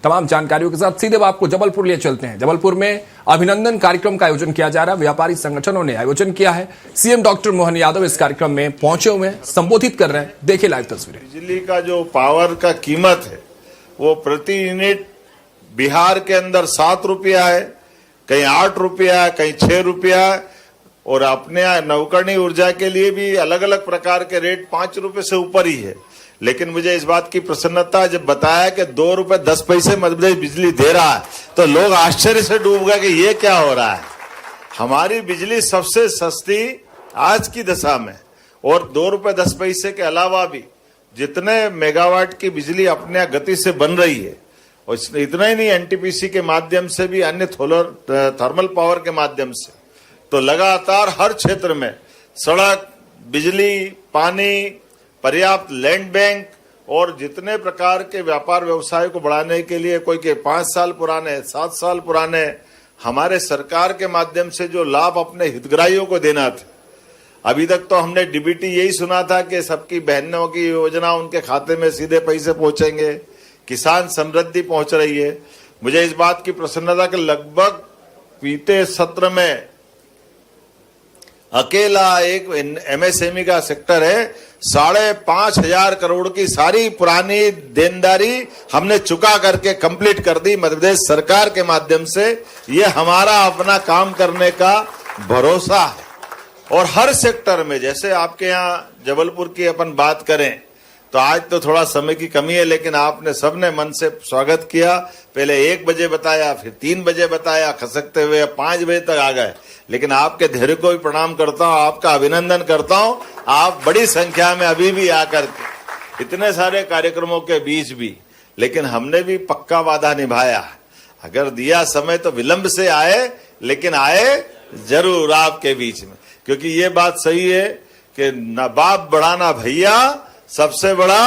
तमाम जानकारियों के साथ सीधे आपको जबलपुर लिए चलते हैं। जबलपुर में अभिनंदन कार्यक्रम का आयोजन किया जा रहा है। व्यापारी संगठनों ने आयोजन किया है। सीएम डॉक्टर मोहन यादव इस कार्यक्रम में पहुंचे हुए हैं, संबोधित कर रहे हैं। देखिए लाइव तस्वीरें। बिजली का जो पावर का कीमत है वो प्रति यूनिट बिहार के अंदर 7 रुपया है, कहीं 8 रुपया है, कहीं 6 रुपया है, और अपने नवकरणीय ऊर्जा के लिए भी अलग अलग प्रकार के रेट 5 रुपए से ऊपर ही है। लेकिन मुझे इस बात की प्रसन्नता जब बताया कि 2 रुपए 10 पैसे मध्य प्रदेश बिजली दे रहा है तो लोग आश्चर्य से डूब गए कि ये क्या हो रहा है। हमारी बिजली सबसे सस्ती आज की दशा में, और 2 रुपए 10 पैसे के अलावा भी जितने मेगावाट की बिजली अपने गति से बन रही है, और इतना ही नहीं, एनटीपीसी के माध्यम से भी, अन्य थर्मल पावर के माध्यम से, तो लगातार हर क्षेत्र में सड़क, बिजली, पानी, पर्याप्त लैंड बैंक और जितने प्रकार के व्यापार व्यवसाय को बढ़ाने के लिए कोई के 5 साल पुराने, 7 साल पुराने, हमारे सरकार के माध्यम से जो लाभ अपने हितग्राहियों को देना था। अभी तक तो हमने डीबीटी यही सुना था कि सबकी बहनों की योजना उनके खाते में सीधे पैसे पहुंचेंगे, किसान समृद्धि पहुंच रही है। मुझे इस बात की प्रसन्नता कि लगभग बीते सत्र में अकेला एक एमएसएमई का सेक्टर है, 5,500 करोड़ की सारी पुरानी देनदारी हमने चुका करके कंप्लीट कर दी मध्य प्रदेश सरकार के माध्यम से। ये हमारा अपना काम करने का भरोसा है। और हर सेक्टर में, जैसे आपके यहाँ जबलपुर की अपन बात करें तो आज तो थोड़ा समय की कमी है, लेकिन आपने सबने मन से स्वागत किया। पहले 1 बजे बताया, फिर 3 बजे बताया, खसकते हुए 5 बजे तक आ गए। लेकिन आपके धैर्य को भी प्रणाम करता हूं, आपका अभिनंदन करता हूं। आप बड़ी संख्या में अभी भी आकर के इतने सारे कार्यक्रमों के बीच भी, लेकिन हमने भी पक्का वादा निभाया। अगर दिया समय तो विलंब से आए, लेकिन आए जरूर आपके बीच में, क्योंकि ये बात सही है कि न बाप बड़ा ना भैया, सबसे बड़ा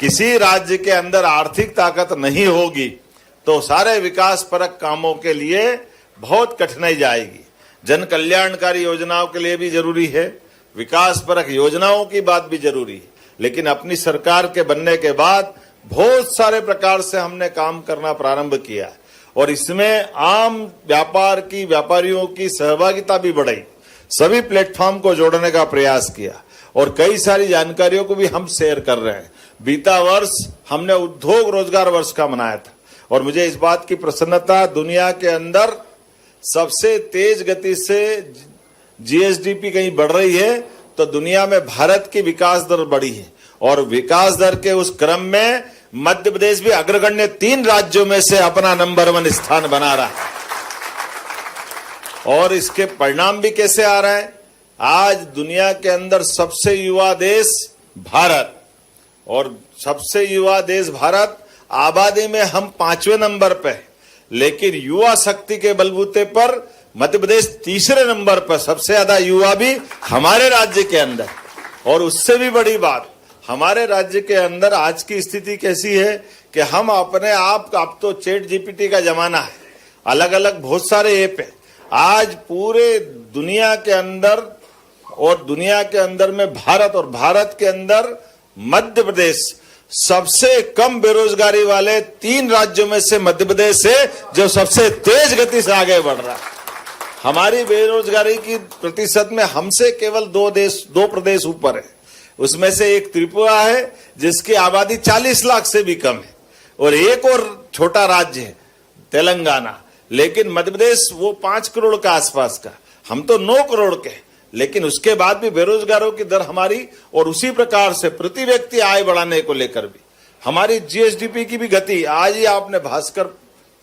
किसी राज्य के अंदर आर्थिक ताकत नहीं होगी तो सारे विकास परक कामों के लिए बहुत कठिनाई जाएगी। जन कल्याणकारी योजनाओं के लिए भी जरूरी है, विकास परक योजनाओं की बात भी जरूरी है। लेकिन अपनी सरकार के बनने के बाद बहुत सारे प्रकार से हमने काम करना प्रारंभ किया और इसमें आम व्यापारियों की सहभागिता भी बढ़ाई, सभी प्लेटफॉर्म को जोड़ने का प्रयास किया और कई सारी जानकारियों को भी हम शेयर कर रहे हैं। बीता वर्ष हमने उद्योग रोजगार वर्ष का मनाया था और मुझे इस बात की प्रसन्नता, दुनिया के अंदर सबसे तेज गति से जीएसडीपी कहीं बढ़ रही है तो दुनिया में भारत की विकास दर बढ़ी है और विकास दर के उस क्रम में मध्य प्रदेश भी अग्रगण्य 3 राज्यों में से अपना नंबर 1 स्थान बना रहा है। और इसके परिणाम भी कैसे आ रहे हैं? आज दुनिया के अंदर सबसे युवा देश भारत, और सबसे युवा देश भारत, आबादी में हम 5वें नंबर पे, लेकिन युवा शक्ति के बलबूते पर मध्य प्रदेश 3रे नंबर पर, सबसे ज्यादा युवा भी हमारे राज्य के अंदर। और उससे भी बड़ी बात, हमारे राज्य के अंदर आज की स्थिति कैसी है कि हम अपने आप, अब तो चैट जीपीटी का जमाना है, अलग अलग बहुत सारे ऐप है। आज पूरे दुनिया के अंदर और दुनिया के अंदर में भारत, और भारत के अंदर मध्य प्रदेश सबसे कम बेरोजगारी वाले 3 राज्यों में से मध्य प्रदेश है जो सबसे तेज गति से आगे बढ़ रहा है। हमारी बेरोजगारी की प्रतिशत में हमसे केवल 2 प्रदेश ऊपर है। उसमें से एक त्रिपुरा है जिसकी आबादी 40 लाख से भी कम है, और एक और छोटा राज्य है तेलंगाना। लेकिन मध्य प्रदेश वो 5 करोड़ के आसपास का, हम तो 9 करोड़ के, लेकिन उसके बाद भी बेरोजगारों की दर हमारी, और उसी प्रकार से प्रति व्यक्ति आय बढ़ाने को लेकर भी हमारी जीएसडीपी की भी गति, आज ही आपने भास्कर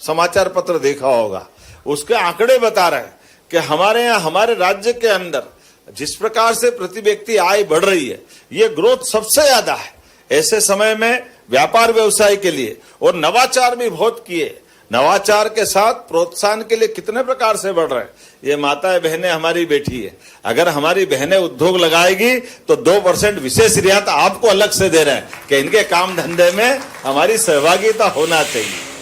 समाचार पत्र देखा होगा, उसके आंकड़े बता रहे हैं कि हमारे यहाँ, हमारे राज्य के अंदर जिस प्रकार से प्रति व्यक्ति आय बढ़ रही है, ये ग्रोथ सबसे ज्यादा है। ऐसे समय में व्यापार व्यवसाय के लिए और नवाचार भी बहुत किए, नवाचार के साथ प्रोत्साहन के लिए कितने प्रकार से बढ़ रहे हैं। ये माताएं बहनें हमारी बैठी है, अगर हमारी बहनें उद्योग लगाएगी तो 2% विशेष रियायत आपको अलग से दे रहे हैं कि इनके काम धंधे में हमारी सहभागिता होना चाहिए।